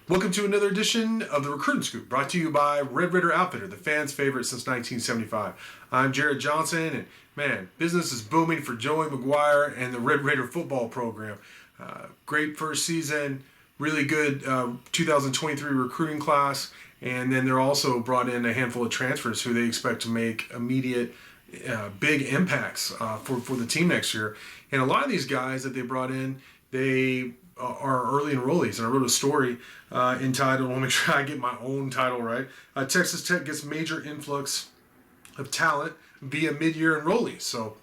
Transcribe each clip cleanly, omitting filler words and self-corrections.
Welcome to another edition of the Recruiting Scoop, brought to you by Red Raider Outfitter, the fans' favorite since 1975. I'm Jared Johnson, and man, business is booming for Joey McGuire and the Red Raider football program. Great first season, really good 2023 recruiting class, and then they're also brought in a handful of transfers who they expect to make immediate big impacts for the team next year. And a lot of these guys that they brought in, they are early enrollees. And I wrote a story entitled, I want to make sure I get my own title right, Texas Tech gets major influx of talent via mid-year enrollees. So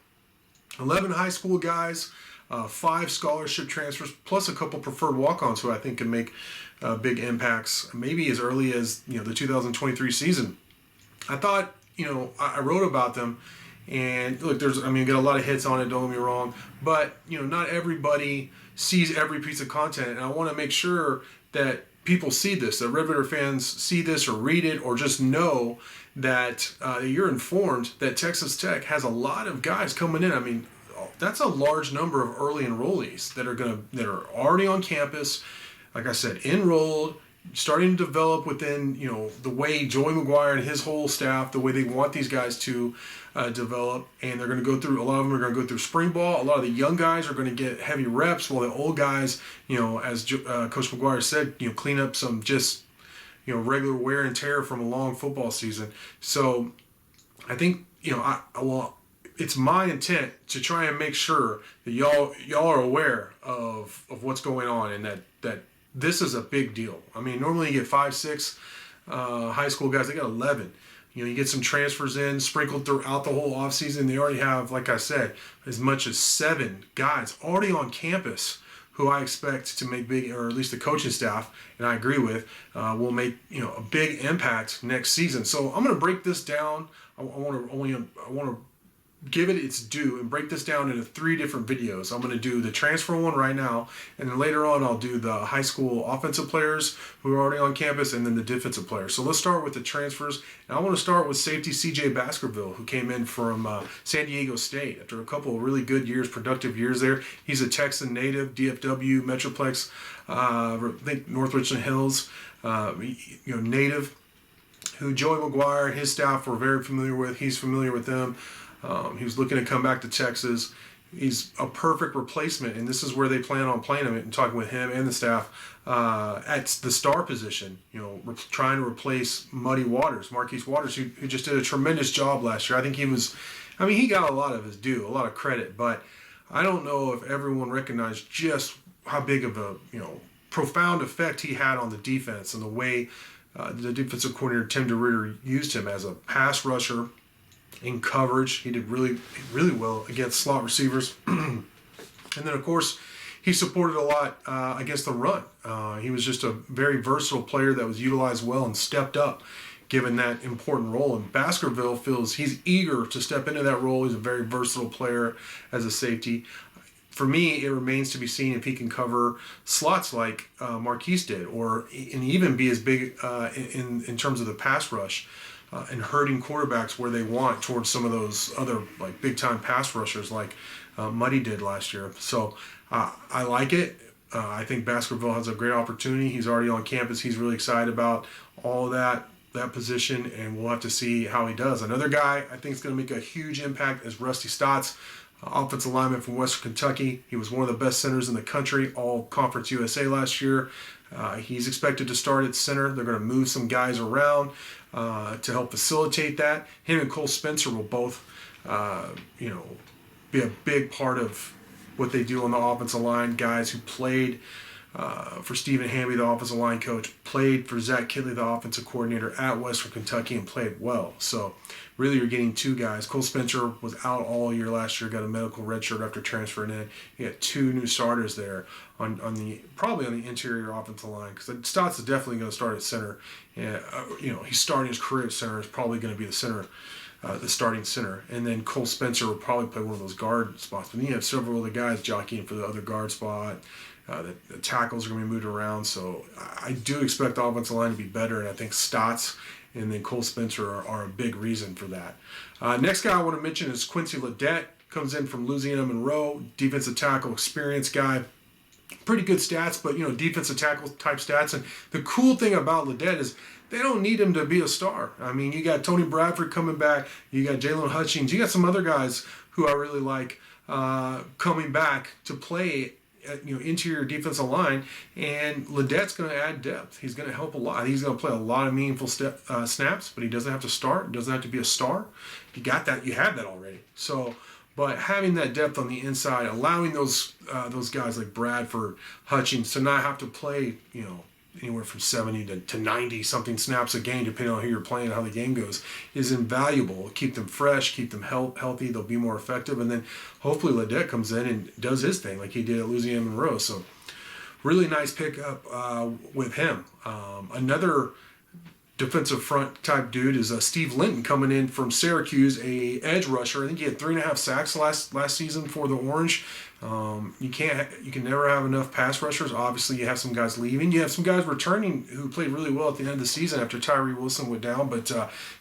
11 high school guys, 5 scholarship transfers, plus a couple preferred walk-ons who I think can make big impacts maybe as early as the 2023 season. I thought, I wrote about them, and look, you get a lot of hits on it, don't get me wrong, but, not everybody sees every piece of content, and I want to make sure that people see this, that Red Raider fans see this or read it or just know that you're informed that Texas Tech has a lot of guys coming in. I mean, that's a large number of early enrollees that are already on campus, like I said, enrolled, starting to develop within, the way Joey McGuire and his whole staff, the way they want these guys to develop. And they're going to go through, a lot of them are going to go through spring ball. A lot of the young guys are going to get heavy reps, while the old guys, as Coach McGuire said, clean up some just, regular wear and tear from a long football season. So I think, it's my intent to try and make sure that y'all are aware of what's going on, and that this is a big deal. I mean, normally you get 5, 6 high school guys. They got 11. You get some transfers in, sprinkled throughout the whole offseason. They already have, like I said, as much as 7 guys already on campus who I expect to make big, or at least the coaching staff, and I agree with, will make a big impact next season. So I'm going to break this down. I want to give it its due and break this down into 3 different videos. I'm going to do the transfer one right now, and then later on I'll do the high school offensive players who are already on campus, and then the defensive players. So let's start with the transfers. And I want to start with safety CJ Baskerville, who came in from San Diego State after a couple of really good years, productive years there. He's a Texan native, DFW, Metroplex, I think North Richland Hills, native, who Joey McGuire and his staff were very familiar with. He's familiar with them. He was looking to come back to Texas. He's a perfect replacement, and this is where they plan on playing him and talking with him and the staff at the star position, trying to replace Marquise Waters, who just did a tremendous job last year. I think he got a lot of his due, a lot of credit, but I don't know if everyone recognized just how big of a, profound effect he had on the defense and the way the defensive coordinator, Tim DeRitter, used him as a pass rusher in coverage. He did really, really well against slot receivers. And then, of course, he supported a lot against the run. He was just a very versatile player that was utilized well and stepped up given that important role. And Baskerville feels he's eager to step into that role. He's a very versatile player as a safety. For me, it remains to be seen if he can cover slots like Marquise did, and even be as big in terms of the pass rush. And hurting quarterbacks where they want towards some of those other big time pass rushers like Muddy did last year. So I like it. I think Baskerville has a great opportunity. He's already on campus. He's really excited about all of that position, and we'll have to see how he does. Another guy I think is going to make a huge impact is Rusty Stotts, offensive lineman from Western Kentucky. He was one of the best centers in the country, all Conference USA last year. He's expected to start at center. They're going to move some guys around to help facilitate that. Him and Cole Spencer will both, be a big part of what they do on the offensive line. Guys who played for Stephen Hamby, the offensive line coach, played for Zach Kidley, the offensive coordinator at Western Kentucky, and played well. So really you're getting 2 guys. Cole Spencer was out all year last year, got a medical red shirt after transferring in. You got 2 new starters there probably on the interior offensive line, because Stotts is definitely going to start at center. And, he's starting his career at center. Is probably going to be the center, the starting center. And then Cole Spencer will probably play one of those guard spots. But then you have several other guys jockeying for the other guard spot. The tackles are going to be moved around. So I do expect the offensive line to be better, and I think Stotts and then Cole Spencer are a big reason for that. Next guy I want to mention is Quincy Ledette. Comes in from Louisiana Monroe, defensive tackle, experienced guy. pretty good stats, but defensive tackle type stats. And the cool thing about Ledet is they don't need him to be a star. I mean, you got Tony Bradford coming back, you got Jalen Hutchings, you got some other guys who I really like coming back to play interior defensive line, and Ledet's going to add depth. He's going to help a lot. He's going to play a lot of meaningful snaps, but he doesn't have to start. Doesn't have to be a star. You got that. You have that already. So, but having that depth on the inside, allowing those guys like Bradford, Hutchings to not have to play, anywhere from 70 to 90 something snaps a game, depending on who you're playing and how the game goes, is invaluable. Keep them fresh, keep them healthy. They'll be more effective. And then hopefully Ledet comes in and does his thing like he did at Louisiana Monroe. So really nice pickup with him. Another defensive front type dude is Steve Linton coming in from Syracuse, a edge rusher. I think he had 3.5 sacks last season for the Orange. You can never have enough pass rushers. Obviously, you have some guys leaving. You have some guys returning who played really well at the end of the season after Tyree Wilson went down. But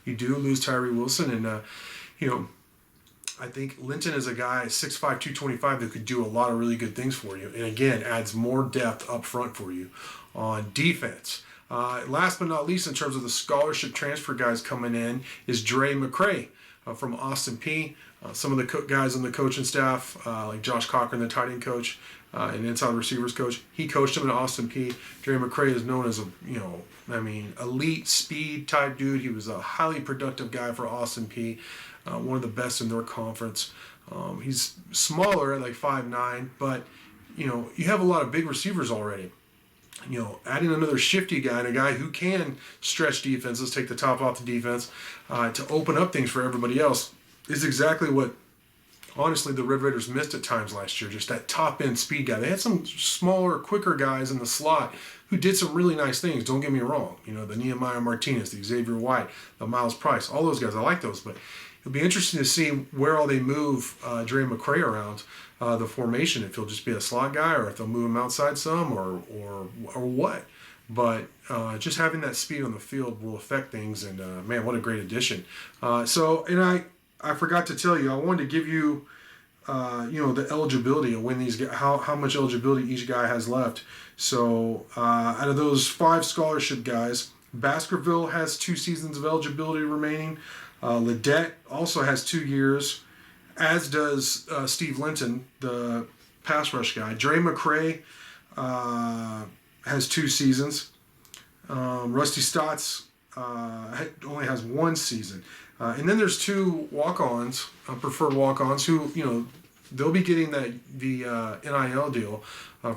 you do lose Tyree Wilson, and I think Linton is a guy 6'5", 225 that could do a lot of really good things for you. And again, adds more depth up front for you on defense. Last but not least, in terms of the scholarship transfer guys coming in, is Dre McCray from Austin Peay. Some of the guys on the coaching staff, like Josh Cochran, the tight end coach, and inside receivers coach, he coached him at Austin Peay. Dre McCray is known as elite speed type dude. He was a highly productive guy for Austin Peay, one of the best in their conference. He's smaller at like 5'9", but you have a lot of big receivers already. Adding another shifty guy and a guy who can stretch defenses, take the top off the defense, to open up things for everybody else is exactly what, honestly, the Red Raiders missed at times last year. Just that top-end speed guy. They had some smaller, quicker guys in the slot who did some really nice things. Don't get me wrong. The Nehemiah Martinez, the Xavier White, the Miles Price, all those guys. I like those, but it'll be interesting to see where all they move Dre McCray around the formation. If he'll just be a slot guy, or if they'll move him outside some, or what. But just having that speed on the field will affect things. And man, what a great addition! I forgot to tell you, I wanted to give you, the eligibility of when these guys, how much eligibility each guy has left. So out of those 5 scholarship guys, Baskerville has 2 seasons of eligibility remaining. Ledet also has 2 years, as does Steve Linton, the pass rush guy. Dre McCray has 2 seasons. Rusty Stotts only has 1 season. And then there's 2 walk-ons, preferred walk-ons, who, they'll be getting the NIL deal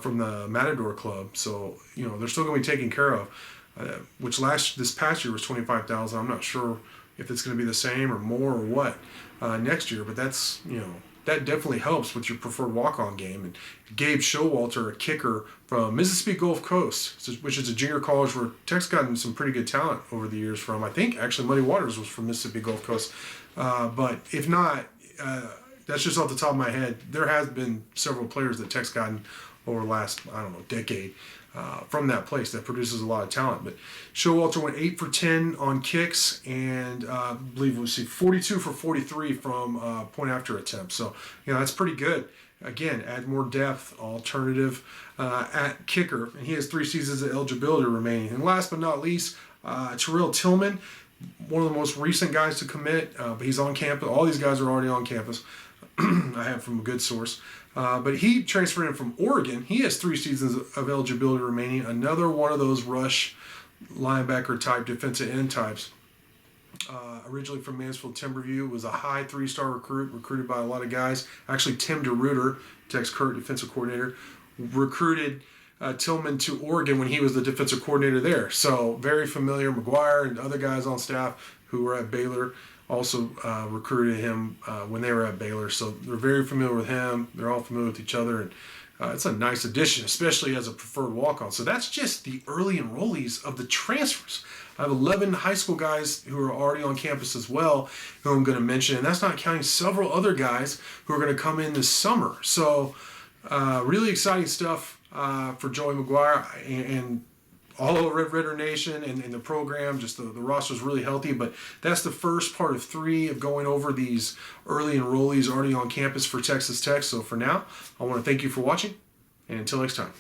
from the Matador Club. So, they're still going to be taken care of, which this past year was $25,000. I'm not sure if it's going to be the same or more or what next year, but that's, that definitely helps with your preferred walk-on game. And Gabe Showalter, a kicker from Mississippi Gulf Coast, which is a junior college where Tech's gotten some pretty good talent over the years from. I think actually Muddy Waters was from Mississippi Gulf Coast. But if not, that's just off the top of my head. There has been several players that Tech's gotten over the last, decade from that place that produces a lot of talent. But Showalter went 8 for 10 on kicks, and I believe 42 for 43 from point after attempts. So, that's pretty good. Again, add more depth, alternative at kicker. And he has 3 seasons of eligibility remaining. And last but not least, Terrell Tillman, one of the most recent guys to commit, but he's on campus. All these guys are already on campus. I have from a good source. But he transferred in from Oregon. He has 3 seasons of eligibility remaining. Another one of those rush linebacker type, defensive end types. Originally from Mansfield Timberview, was a high 3-star recruited by a lot of guys. Actually, Tim DeRuiter, Tech's current defensive coordinator, recruited Tillman to Oregon when he was the defensive coordinator there. So very familiar. McGuire and other guys on staff who were at Baylor also recruited him when they were at Baylor. So they're very familiar with him. They're all familiar with each other. And it's a nice addition, especially as a preferred walk-on. So that's just the early enrollees of the transfers. I have 11 high school guys who are already on campus as well, who I'm going to mention. And that's not counting several other guys who are going to come in this summer. So really exciting stuff for Joey McGuire and all over Red Raider Nation and the program. Just the roster is really healthy. But that's the first part of 3 of going over these early enrollees already on campus for Texas Tech. So for now, I want to thank you for watching. And until next time.